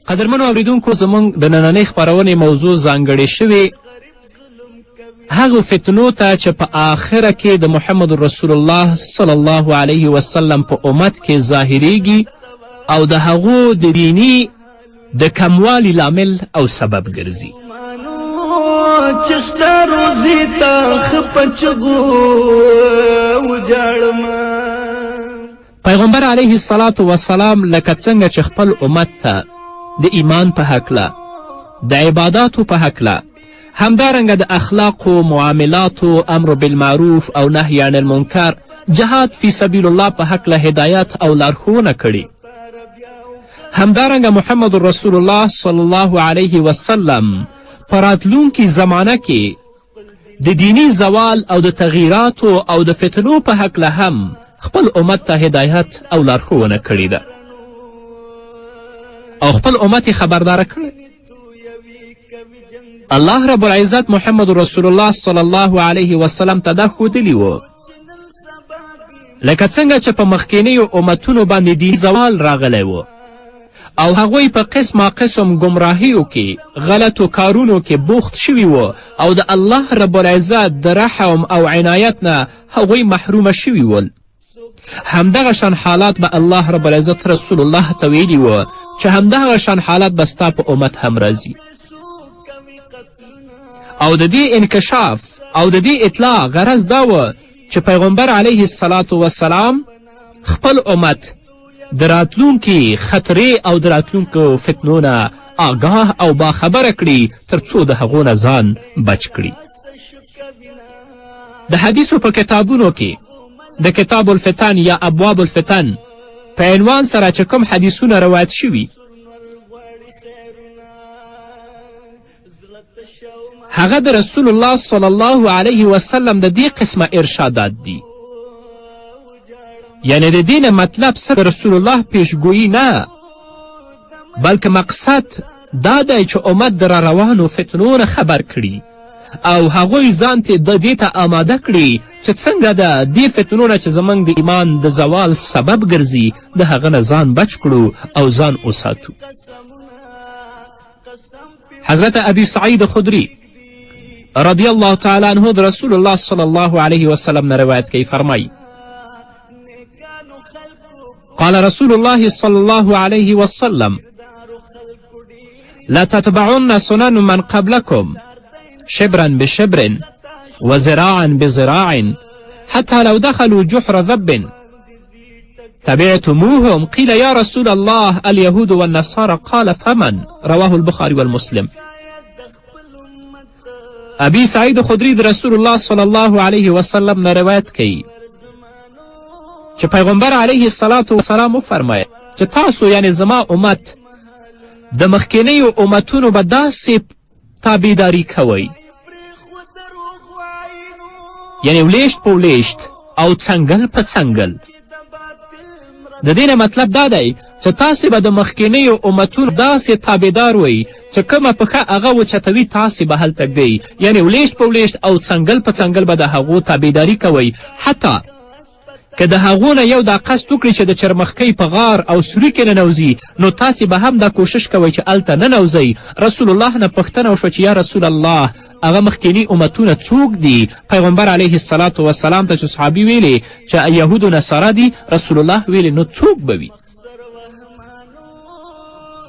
قدرمنو اوریدونکو، زموږ د نننۍ خپرونې موضوع ځانګړې شوې هغو فتنو ته چې په آخره کې د محمد رسول الله صلی الله علیه وسلم په امت کې ظاهریږي او د هغو د دیني د کموالي لامل او سبب ګرځي. پیغمبر علیه الصلاة والسلام لکه څنګه چې خپل امت ته د ایمان په هکله، د عباداتو په هکله، همدارنګه د اخلاقو، معاملاتو، امر بالمعروف او نهی عن المنکر، جهاد فی سبیل الله په هکله هدایت او لارښوونه کړي، همدارنګه محمد رسول الله صلی الله علیه وسلم په راتلونکي زمانه کې د دینی زوال او د تغییراتو او د فتنو په هکله هم خپل امت ته هدایت او لارښوونه کړې ده او خپل امت یې خبرداره کړی. الله رب العزت محمد رسول الله صلی الله علیه وسلم ته دا ښودلي و لکه څنګه چې په مخکینیو امتونو باندې دیني زوال راغلی و او هغوی په قسمه قسم ګمراهیو کې، غلطو کارونو کې بوخت شوي و او د الله رب العزت د رحم او عنایت نه هغوی محرومه شوي ول. همدغه شان حالات به الله رب العزت رسول الله ته ویلي و چې همدغه شان حالات به ستا په امت هم راځي. او د دې انکشاف او د دې اطلاع غرض دا و چې پیغمبر علیه الصلاة والسلام خپل امت د راتلونکي خطرې او د راتلونکو فتنو نه آګاه او باخبره کړي تر څو د هغو نه ځان بچ کړي. د حدیثو په کتابونو کې د کتاب الفتن یا ابواب الفتن په عنوان سره چې کوم حدیثونه روایت شوي، هغه د رسول الله صلی الله علیه وسلم د دې قسمه ارشادات دي. یعنی د دې نه مطلب څه د رسول الله پیشګویي نه، بلکې مقصد دا دی چې امت د راروانو فتنو نه خبر کړي او هغوی ځان ته د دې ته آماده کړي چې څنګه د دې فتنو نه چې زموږ د ایمان د زوال سبب ګرځي د هغه نه ځان بچ کړو او ځان وساتو. حضرت ابي سعید خدری رضی الله تعالی عنه د رسول الله صلی الله علیه وسلم نه روایت کوي، فرمایي: قال رسول الله صلى الله عليه وسلم: لا تتبعن سنن من قبلكم شبرا بشبر وذراعا بذراع حتى لو دخلوا جحر ذب تبعتموهم. قيل يا رسول الله اليهود والنصارى قال فمن؟ رواه البخاري والمسلم. ابي سعید خدری د رسول الله صلی الله علیه وسلم نه روایت کوي چې پیغمبر علیه الصلاة والسلام وفرمایل چې تاسو یعنی زما امت د مخکینیو امتونو به داسې تابعداري کوئ، یعنی ولیشت په ولیشت او څنګل په څنګل. د دې نه مطلب دا دی چې تاسې به د مخکینیو امتونو داسې تابعدار وئ چې کومه پښه هغه وچتوي تاسې به هلته ږدئ، یعنی ولیشت په ولیشت او څنګل په څنګل به د هغو تابعداري کوئ، حتی که د هغو نه یو دا قصد وکړي چې د چرمخکۍ په غار او سوري کې ننوځي نو تاسې به هم دا کوشش کوئ چې هلته ننوځئ. رسول الله نه پوښتنه وشوه چې یا رسول الله هغه مخکیني امتونه څوک دي؟ پیغمبر علیه الصلاة والسلام ته چې صحابي ویلې چې یهود و نصارا دي، رسول الله ویلې نو څوک به وي؟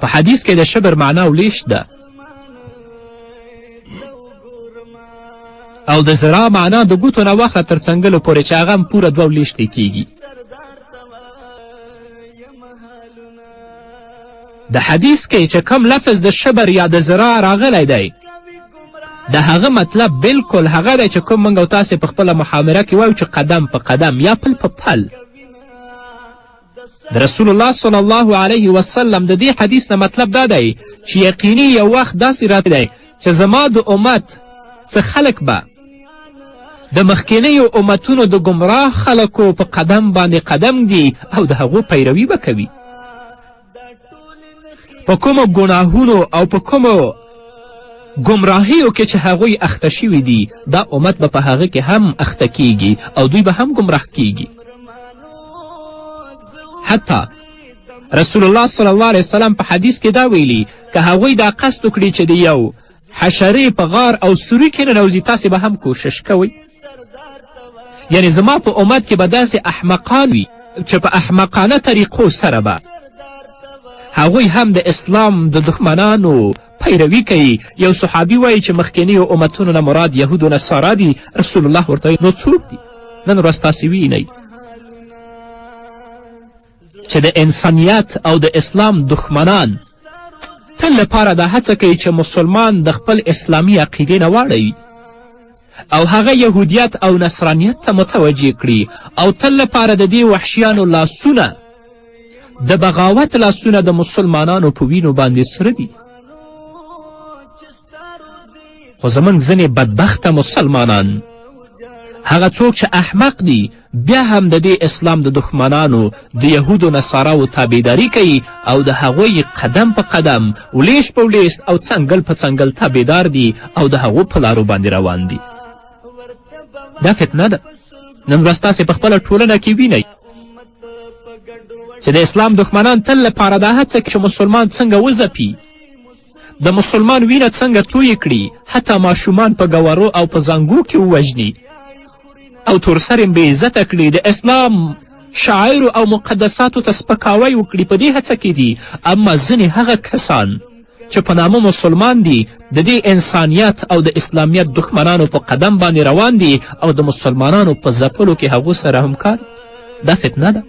په حدیث کې د شبر معنا ولیشت ده او د زرا معنا د ګوتو نه واخله تر څنګلو پورې چې هغه هم پوره 2 ولیشتې کیږي. د حدیث کې چې کوم لفظ د شبر یا د زرا راغلی دی د هغه مطلب بالکل هغه دی چې کوم موږ او تاسې په خپله محاوره کې وایو چې قدم په قدم یا پل په پل. د رسول الله صلی الله علیه وسلم د دې حدیث نه مطلب دا دی چې یقیني یو وخت داسې راته دی چې زما د امت څه خلک به د مخکینیو امتونو د ګمراه خلکو په قدم باندې قدم دي او د هغو پیروي به کوي. په کومو ګناهونو او په کومو ګمراهیو کې چې هغوی اخته شوي دي دا امت به په هغه کې هم اخته کیږي او دوی به هم ګمراه کیږي. حتی رسول الله صلی الله علیه وسلم په حدیث کې دا ویلي که هغوی دا قصد وکړي چې د یو حشرې په غار او سوري کې ننوځي تاسې به هم کوشش کوئ. یعنې زما په امت کې به داسې احمقان وي چې په احمقانه طریقو سره به هغوی هم د اسلام د دښمنانو پیروي کوي. یو صحابي وایي چې مخکینیو امتونو نه مراد یهود و نصارا دي. رسول الله ورته نو څوک دي؟ نن ورځ تاسې وینئ چې د انسانیت او د اسلام دښمنان تل لپاره دا هڅه کوي چې مسلمان د خپل اسلامي عقیدې نه واړوي او هغه یهودیت او نصرانیت ته متوجه کړي او تل لپاره د دې وحشیانو لاسونه د بغاوت لاسونه د مسلمانانو په وینو باندې سره دي. خو زموږ ځینې بدبخته مسلمانان هغه څوک چې احمق دي بیا هم د دې اسلام د دښمنانو د یهودو نصاراو تابعداري کوي او د هغوی قدم په قدم ولیش په ولیست او څنګل په څنګل تابعدار دي او د هغو په لارو باندې روان دي. دا فتنه ده. نن ورځ تاسې په خپله ټولنه کې وینئ چې د اسلام دښمنان تل لپاره دا هڅه چې مسلمان څنګه وځپي، د مسلمان وینه څنګه تویې کړي، حتی ماشومان په ګورو او په زنګو کې ووژني او تورسر یې بېعزته کړي، د اسلام شاعرو او مقدساتو ته سپکاوی وکړي. په دې هڅه کې دي. اما ځینې هغه کسان چې په نامه مسلمان دي د دې انسانیت او د اسلامیت دښمنانو په قدم باندې روان دي او د مسلمانانو په ځپلو کې هغو سره همکار. دا فتنه ده.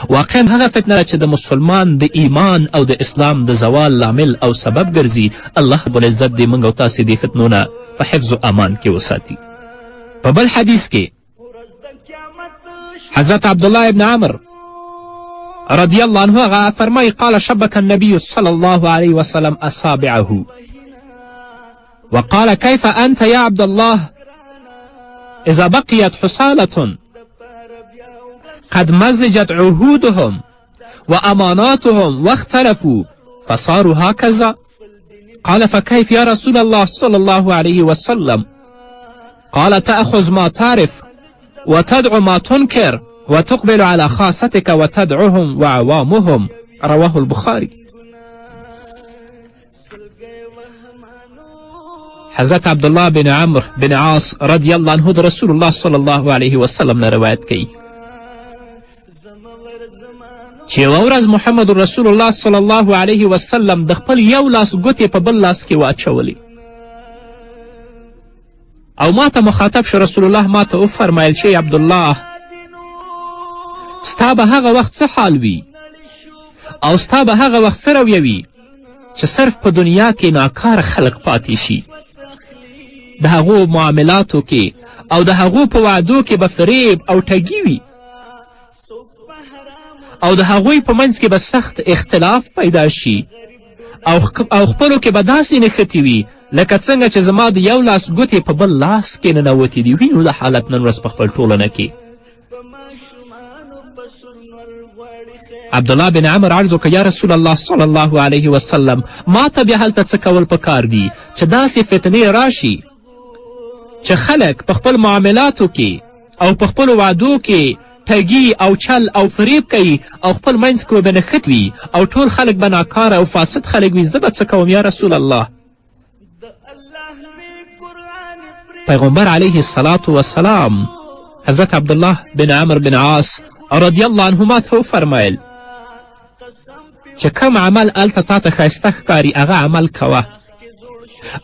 واقعا هغه فتنه چې د مسلمان د ایمان او د اسلام د زوال لامل او سبب ګرځي. الله رب العزت دې موږ او تاسې دې فتنو نه په حفظ و امان کې وساتي. په بل حدیث کې حضرت عبدالله ابن عمر رضی الله عنه هغه فرمایي قال شبك النبي صلى الله عليه وسلم أصابعه وقال كيف أنت يا عبد الله إذا بقيت حصالة قد مزجت عهودهم وأماناتهم واختلفوا فصاروا هكذا. قال فكيف يا رسول الله صلى الله عليه وسلم؟ قال تأخذ ما تعرف وتدعو ما تنكر وتقبل على خاصتك وتدعوهم وعوامهم. رواه البخاري. حضرت عبدالله بن عمرو بن عاص رضی الله عنه د رسول الله صلی الله علیه وسلم نه روایت کوي چې یوه ورځ محمد رسول الله صلی الله علیه وسلم د خپل یو لاس ګوتې په بل لاس کې واچولې او ما ته مخاطب شو. رسول الله ما ته وفرمیل چې عبدالله ستا به هغه وخت څه حال وي او ستا به هغه وخت څه رویه وي چې صرف په دنیا کې ناکاره خلق پاتې شي، د هغو معاملاتو کې او د هغو په وعدو کې به فریب او ټګي وي او د هغوی په منځ کې به سخت اختلاف پیدا شي او خپلو کې به داسې نښتې وي لکه څنګه چې زما د یو لاس ګوتې په بل لاس کې ننوتې دي. وینو د حالت نن ورځ په خپل ټولنه کې. عبدالله بن عمر عرض وکړ یا رسول الله صلی الله علیه وسلم ما ته بیا هلته څه کول پکار دي چې داسې فتنې راشي چې خلک په خپل معاملاتو کې او په خپلو وعدو کې ټګي او چل او فریب کوي او خپل منځ کې به نښت وي او ټول خلک به ناکاره او فاسد خلک وي. زه به څه کوم یا رسول الله؟ پیغمبر علیه الصلاة والسلام حضرت عبدالله بن عمر بن عاص رضی الله عنهما ته وفرمیل چې کوم عمل هلته تا ته ښایسته ښکاري هغه عمل کوه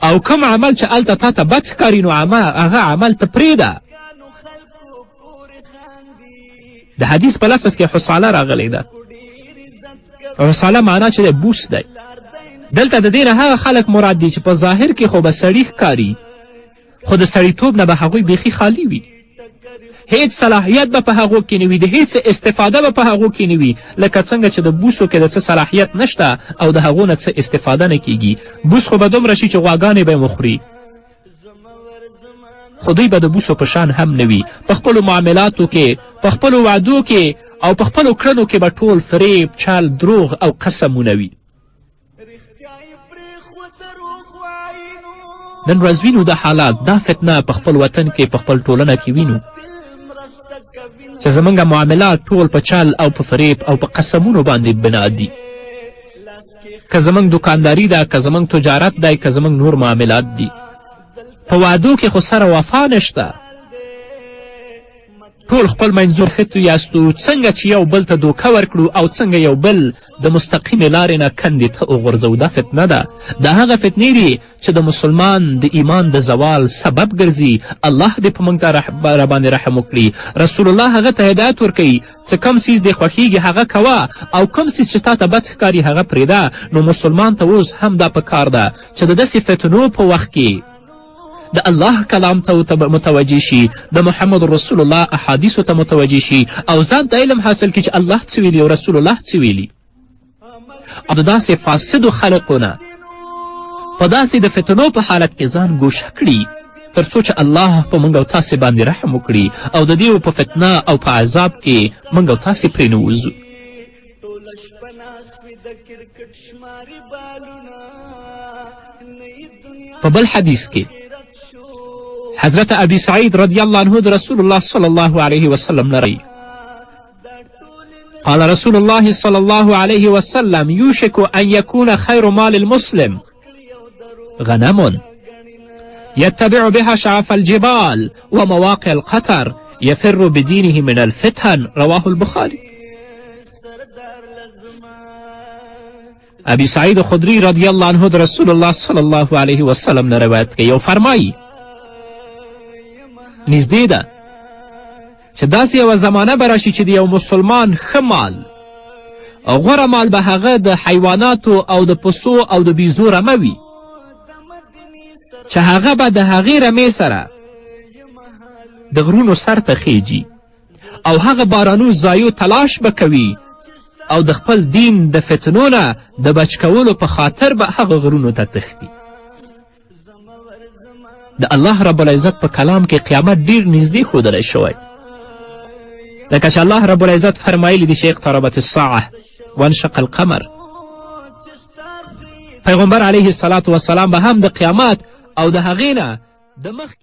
او کوم عمل چې هلته تا ته بد ښکاري نو هغه عمل ته پرېږده. د حدیث په لفظ کې حصاله راغلی ده. حصاله معنا چې دی بوس دی. دلته د دې نه هغه خلک مراد دي چې په ظاهر کې خو به سړي ښکاري خو د سړیتوب نه به هغوی بیخي خالي وي. هیڅ صلاحیت به په هغو کې نه وي، د هیڅ استفاده به په هغو کې نه وي، لکه څنګه چې د بوسو کې د څه صلاحیت نشته او د هغو نه څه استفاده نه کیږي. بوس خو به دومره شي چې غواګانې به یې وخوري، خو دوی به د بوسو په شان هم نه وي. په خپلو معاملاتو کې، په خپلو وعدو کې او په خپلو کړنو کې به ټول فریب، چل، دروغ او قسمونه وي. نن ورځ وینو دا حالات، دا فتنه په خپل وطن کې، په خپل ټولنه کې وینو. چې زموږ معاملات ټول په چل او په فریب او په قسمونو باندې بنا دي. که زموږ دکانداري ده، که زموږ تجارت دی، که زموږ نور معاملات دي، په وعدو کې خو سره وفا نشته. ټول خپل منظور ښه یاستو څنګه چې یو بل ته دوکه ورکړو او څنګه یو بل د مستقیمې لارې نه کندې ته وغورځوو. دا فتنه ده. دا هغه فتنې دي چې د مسلمان د ایمان د زوال سبب ګرځي. الله دې په موږ را باندې رحم وکړي. رسول الله هغه ته هدایت ورکوي چې کم څیز دې خوښیږي هغه کوه او کم څیز چې تا ته بد ښکاري هغه پرېږده. نو مسلمان ته اوس هم دا پکار ده چې د داسې فتنو په وخت کې د الله کلام ته متوجه شي، د محمد رسول الله احادیثو ته متوجه شي او ځان ته علم حاصل کړي چې الله څه ویلي او رسول الله څه ویلي. او د داسې فاسدو خلقو نه په داسې د فتنو په حالت کې ځان ګوښه کړي تر څو چې الله په موږ او تاسې باندې رحم وکړي او د دې په فتنه او په عذاب کې موږ او تاسې پرې نه وځو. په بل حدیث کې حضرت ابي سعید رضی الله عنه د رسول الله صلی الله علیه وسلم نه قال رسول الله صلی الله علیه وسلم یوشک ان یکون خیر مال المسلم غنم یتبع بها شعف الجبال ومواقع القطر یفر بدینه من الفتن. رواه البخاری. ابي سعید خدری رضی الله عنه د رسول الله صلی الله علیه وسلم نه روایت کوي او فرمایي نږدې ده چې داسې یوه زمانه به راشي چې د یو مسلمان ښه مال او غوره مال به هغه د حیواناتو او د پسو او د بیزو رمه وي چې هغه به د هغې رمې سره د غرونو سر ته خیجي او هغه بارانو ځایو تلاش به کوي او د خپل دین د فتنو نه د بچ کولو په خاطر به هغه غرونو ته تښتي. د الله رب العزت په کلام کې قیامت ډیر نږدې ښودلی شوی، لکه چې الله رب العزت فرمایلی دی چې اقتربت الساعه وانشق القمر. پیغمبر علیه الصلاة والسلام به هم د قیامت او د هغې نه د مخ